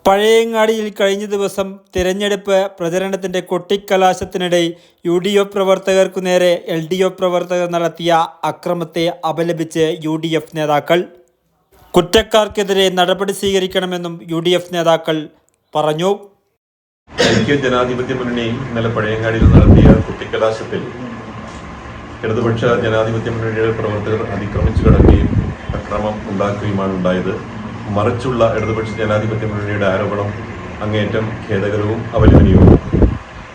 പഴയങ്ങാടിയിൽ കഴിഞ്ഞ ദിവസം തിരഞ്ഞെടുപ്പ് പ്രചരണത്തിന്റെ കൊട്ടിക്കലാശത്തിനിടെ UDF പ്രവർത്തകർക്കു നേരെ LDF പ്രവർത്തകർ നടത്തിയ അക്രമത്തെ അപലപിച്ച് UDF നേതാക്കൾ. കുറ്റക്കാർക്കെതിരെ നടപടി സ്വീകരിക്കണമെന്നും UDF നേതാക്കൾ പറഞ്ഞു. ജനാധിപത്യ മുന്നണി ഇന്നലെ പഴയങ്ങാടിയിൽ നടത്തിയ കുട്ടിക്കലാശത്തിൽ ഇടതുപക്ഷ ജനാധിപത്യ മുന്നണിയുടെ പ്രവർത്തകർ അതിക്രമിച്ചു കടക്കുകയും അക്രമം ഉണ്ടാക്കുകയുമാണ് ഉണ്ടായത്. മറിച്ചുള്ള ഇടതുപക്ഷ ജനാധിപത്യ മുന്നണിയുടെ ആരോപണം അങ്ങേയറ്റം ഖേദകരവും അപലപനീയവും.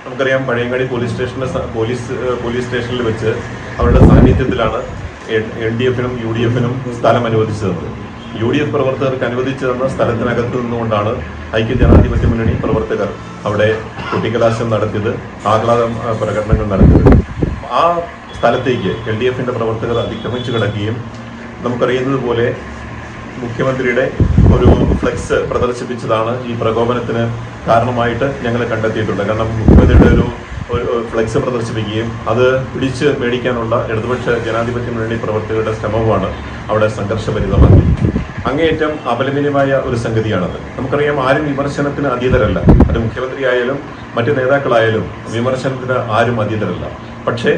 നമുക്കറിയാം, പഴയങ്ങാടി പോലീസ് സ്റ്റേഷനിൽ വെച്ച് അവരുടെ സാന്നിധ്യത്തിലാണ് LDF-നും UDF-നും സ്ഥലം അനുവദിച്ചത്. UDF പ്രവർത്തകർക്ക് അനുവദിച്ചു തന്ന സ്ഥലത്തിനകത്ത് നിന്നുകൊണ്ടാണ് ഐക്യജനാധിപത്യ മുന്നണി പ്രവർത്തകർ അവിടെ കുട്ടിക്കലാശം നടത്തിയത്, ആഹ്ലാദ പ്രകടനങ്ങൾ നടത്തിയത്. ആ സ്ഥലത്തേക്ക് LDF-ന്റെ പ്രവർത്തകർ അതിക്രമിച്ചു കിടക്കുകയും നമുക്കറിയുന്നത് പോലെ മുഖ്യമന്ത്രിയുടെ ഒരു ഫ്ലെക്സ് പ്രദർശിപ്പിച്ചതാണ് ഈ പ്രകോപനത്തിന് കാരണമായിട്ട് ഞങ്ങൾ കണ്ടെത്തിയിട്ടുള്ളത്. കാരണം മുഖ്യമന്ത്രിയുടെ ഒരു ഫ്ലെക്സ് പ്രദർശിപ്പിക്കുകയും അത് പിടിച്ച് മേടിക്കാനുള്ള ഇടതുപക്ഷ ജനാധിപത്യ മുന്നണി പ്രവർത്തകരുടെ ശ്രമവുമാണ് അവിടെ സംഘർഷഭരിതമാക്കി. അങ്ങേയറ്റം അപലപനീയമായ ഒരു സംഗതിയാണത്. നമുക്കറിയാം, ആരും വിമർശനത്തിന് അതീതരല്ല. അത് മുഖ്യമന്ത്രിയായാലും മറ്റ് നേതാക്കളായാലും വിമർശനത്തിന് ആരും അതീതരല്ല. പക്ഷേ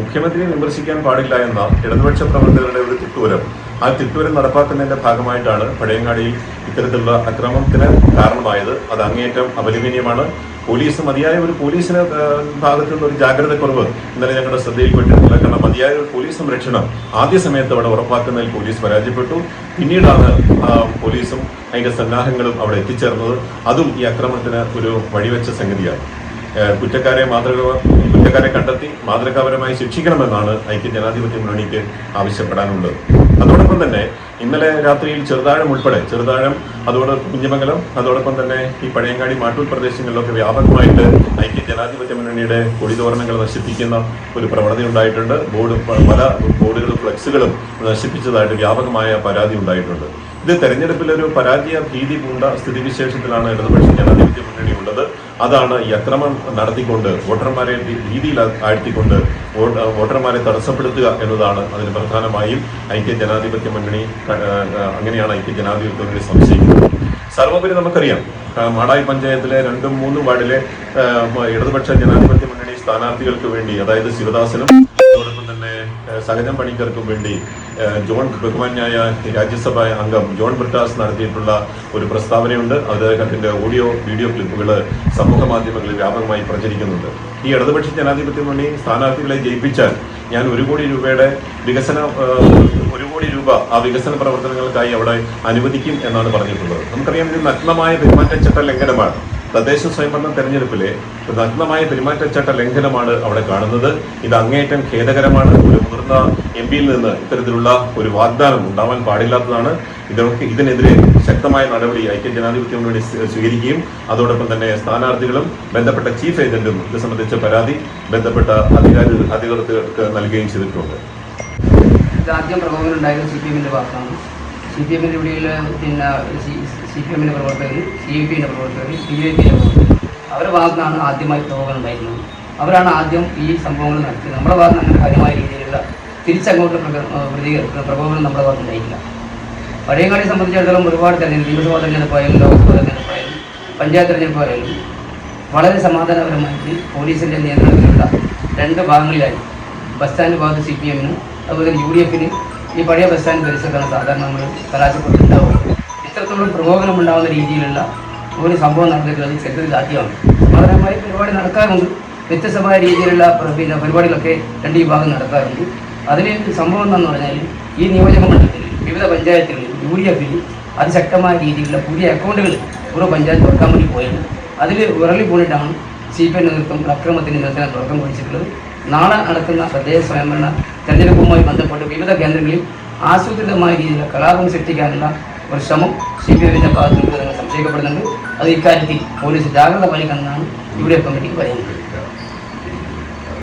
മുഖ്യമന്ത്രിയെ വിമർശിക്കാൻ പാടില്ല എന്ന ഇടതുപക്ഷ പ്രവർത്തകരുടെ ഒരു തിട്ടൂരം, ആ തിട്ടൂരം നടപ്പാക്കുന്നതിന്റെ ഭാഗമായിട്ടാണ് പഴയങ്ങാടിയിൽ ഇത്തരത്തിലുള്ള അക്രമത്തിന് കാരണമായത്. അത് അങ്ങേയറ്റം അപലപനീയമാണ്. മതിയായ ഒരു പോലീസിന് ഭാഗത്തു നിന്ന് ഒരു ജാഗ്രത കുറവ് ഇന്നലെ ഞങ്ങളുടെ ശ്രദ്ധയിൽപ്പെട്ടിട്ടില്ല. കാരണം മതിയായ ഒരു പോലീസ് സംരക്ഷണം ആദ്യ സമയത്ത് അവിടെ ഉറപ്പാക്കുന്നതിൽ പോലീസ് പരാജയപ്പെട്ടു. പിന്നീടാണ് പോലീസും അതിന്റെ സന്നാഹങ്ങളും അവിടെ എത്തിച്ചേർന്നത്. അതും ഈ അക്രമത്തിന് ഒരു വഴിവെച്ച സംഗതിയാണ്. കുറ്റക്കാരെ കണ്ടെത്തി മാതൃകാപരമായി ശിക്ഷിക്കണമെന്നാണ് ഐക്യജനാധിപത്യ മുന്നണിക്ക് ആവശ്യപ്പെടാനുള്ളത്. അതോടൊപ്പം തന്നെ ഇന്നലെ രാത്രിയിൽ ചെറുതാഴം അതോടൊപ്പം കുഞ്ഞിമംഗലം, അതോടൊപ്പം തന്നെ ഈ പഴയങ്ങാടി മാട്ടൂൽ പ്രദേശങ്ങളിലൊക്കെ വ്യാപകമായിട്ട് ഐക്യജനാധിപത്യ മുന്നണിയുടെ കൊടിതോരണങ്ങൾ നശിപ്പിക്കുന്ന ഒരു പ്രവണത ഉണ്ടായിട്ടുണ്ട്. പല ബോർഡുകളും ഫ്ലെക്സുകളും നശിപ്പിച്ചതായിട്ട് വ്യാപകമായ പരാതി ഉണ്ടായിട്ടുണ്ട്. ഇത് തെരഞ്ഞെടുപ്പിലൊരു പരാജയ ഭീതി പൂണ്ട സ്ഥിതിവിശേഷത്തിലാണ് ഇടതുപക്ഷ ജനാധിപത്യ മുന്നണി ഉള്ളത്. അതാണ് ഈ അക്രമം നടത്തിക്കൊണ്ട് വോട്ടർമാരെ ഭീതിയിൽ ആഴ്ത്തിക്കൊണ്ട് വോട്ടർമാരെ തടസ്സപ്പെടുത്തുക എന്നതാണ് അതിന് പ്രധാനമായും ഐക്യജനാധിപത്യ മുന്നണി അങ്ങനെയാണ് ഐക്യജനാധിപത്യ മുന്നണി സംശയിക്കുന്നത്. സർവോപരി നമുക്കറിയാം, മാടായി പഞ്ചായത്തിലെ 2ഉം 3ഉം വാർഡിലെ ഇടതുപക്ഷ ജനാധിപത്യ മുന്നണി സ്ഥാനാർത്ഥികൾക്ക് വേണ്ടി, അതായത് ശിവദാസനും അതോടൊപ്പം തന്നെ സഹജം പണിക്കർക്കും വേണ്ടി ബഹുമാന്യായ രാജ്യസഭാ അംഗം ജോൺ ബ്രിട്ടാസ് നടത്തിയിട്ടുള്ള ഒരു പ്രസ്താവനയുണ്ട്. അദ്ദേഹത്തിന്റെ വീഡിയോ ക്ലിപ്പുകൾ സമൂഹ മാധ്യമങ്ങളിൽ വ്യാപകമായി പ്രചരിക്കുന്നുണ്ട്. ഈ ഇടതുപക്ഷ ജനാധിപത്യ മുന്നണി സ്ഥാനാർത്ഥികളെ ജയിപ്പിച്ചാൽ ഞാൻ 1 കോടി രൂപയുടെ ആ വികസന പ്രവർത്തനങ്ങൾക്കായി അവിടെ അനുവദിക്കും എന്നാണ് പറഞ്ഞിട്ടുള്ളത്. നമുക്കറിയാം, ഇത് നഗ്നമായ പെരുമാറ്റച്ചട്ട ലംഘനമാണ്. തദ്ദേശ സ്വയംഭരണ തെരഞ്ഞെടുപ്പിലെ നഗ്നമായ പെരുമാറ്റച്ചട്ട ലംഘനമാണ് അവിടെ കാണുന്നത്. ഇത് അങ്ങേയറ്റം ഖേദകരമാണ്. ഒരു മുതിർന്ന MP-യിൽ നിന്ന് ഇത്തരത്തിലുള്ള ഒരു വാഗ്ദാനം ഉണ്ടാവാൻ പാടില്ലാത്തതാണ്. ഇതിനെതിരെ ശക്തമായ നടപടി ഐക്യജനാധിപത്യ മുന്നണി സ്വീകരിക്കുകയും അതോടൊപ്പം തന്നെ സ്ഥാനാർത്ഥികളും ബന്ധപ്പെട്ട ചീഫ് ഏജന്റും ഇത് സംബന്ധിച്ച പരാതി ബന്ധപ്പെട്ട അധികൃതർക്ക് നൽകുകയും ചെയ്തിട്ടുണ്ട്. ആദ്യം പ്രകോപനം ഉണ്ടായത് CPM-ന്റെ ഭാഗത്താണ്. CPM-ന്റെ ഇവിടെയുള്ള CPM-ന്റെ പ്രവർത്തകർ, CPP-ന്റെ പ്രവർത്തകർ, BJP-ന്റെ പ്രവർത്തകർ, അവരുടെ ഭാഗത്താണ് ആദ്യമായി പ്രകോപനം ഉണ്ടായിരുന്നത്. അവരാണ് ആദ്യം ഈ സംഭവങ്ങൾ നടത്തിയത്. നമ്മുടെ ഭാഗത്ത് അങ്ങനെ കാര്യമായ രീതിയിലുള്ള തിരിച്ചങ്ങോട്ട് പ്രകോപനം നമ്മുടെ ഭാഗത്ത് ഉണ്ടായിട്ടില്ല. പഴയങ്ങാടിയെ സംബന്ധിച്ചിടത്തോളം ഒരുപാട് തെരഞ്ഞെടുപ്പ്, നിയമസഭാ തെരഞ്ഞെടുപ്പായാലും ലോക്സഭാ തെരഞ്ഞെടുപ്പായാലും പഞ്ചായത്ത് തെരഞ്ഞെടുപ്പായാലും വളരെ സമാധാനപരമായിട്ട് പോലീസിൻ്റെ നിയന്ത്രണത്തിലുള്ള 2 ഭാഗങ്ങളിലായി. ബസ് സ്റ്റാൻഡ് ഭാഗത്ത് CPM-നും അതുപോലെ UDF-ന് ഈ പഴയ ബസ് സ്റ്റാൻഡ് പരിസരത്താണ് സാധാരണ നമ്മൾ കലാശപ്പെട്ടുണ്ടാവുക. ഇത്തരത്തിലുള്ള പ്രകോപനം ഉണ്ടാകുന്ന രീതിയിലുള്ള ഒരു സംഭവം നടന്നിട്ടുള്ളത് ചരിത്രത്തിൽ ആദ്യമാണ്. സമാധാനമായി പരിപാടി നടക്കാറുണ്ട്. വ്യത്യസ്തമായ രീതിയിലുള്ള പരിപാടികളൊക്കെ 2 വിഭാഗം നടത്താറുണ്ട്. അതിൽ സംഭവം എന്താണെന്ന് പറഞ്ഞാൽ, ഈ നിയോജക മണ്ഡലത്തിൽ വിവിധ പഞ്ചായത്തുകളിൽ UDF-ൽ അതിശക്തമായ രീതിയിലുള്ള പുതിയ അക്കൗണ്ടുകൾ ഓരോ പഞ്ചായത്ത് തുറക്കാൻ വേണ്ടി പോയത്. അതിൽ വിരളി പോയിട്ടാണ് CPM നേതൃത്വം അക്രമത്തിന് നിർത്താൻ തുടക്കം കുറിച്ചിട്ടുള്ളത്. നാളെ നടക്കുന്ന തദ്ദേശ സ്വയംഭരണ തെരഞ്ഞെടുപ്പുമായി ബന്ധപ്പെട്ട് വിവിധ കേന്ദ്രങ്ങളിൽ ആസൂത്രിതമായ രീതിയിലുള്ള കലാപം സൃഷ്ടിക്കാനുള്ള ഒരു ശ്രമം CPM-ന്റെ ഭാഗത്ത് നിന്ന് സംശയിക്കപ്പെടുന്നുണ്ട്. അത് ഇക്കാര്യത്തിൽ പോലീസ് ജാഗ്രത പാലിക്കണമെന്നാണ് UDF കമ്മിറ്റിക്ക് പറയുന്നത്.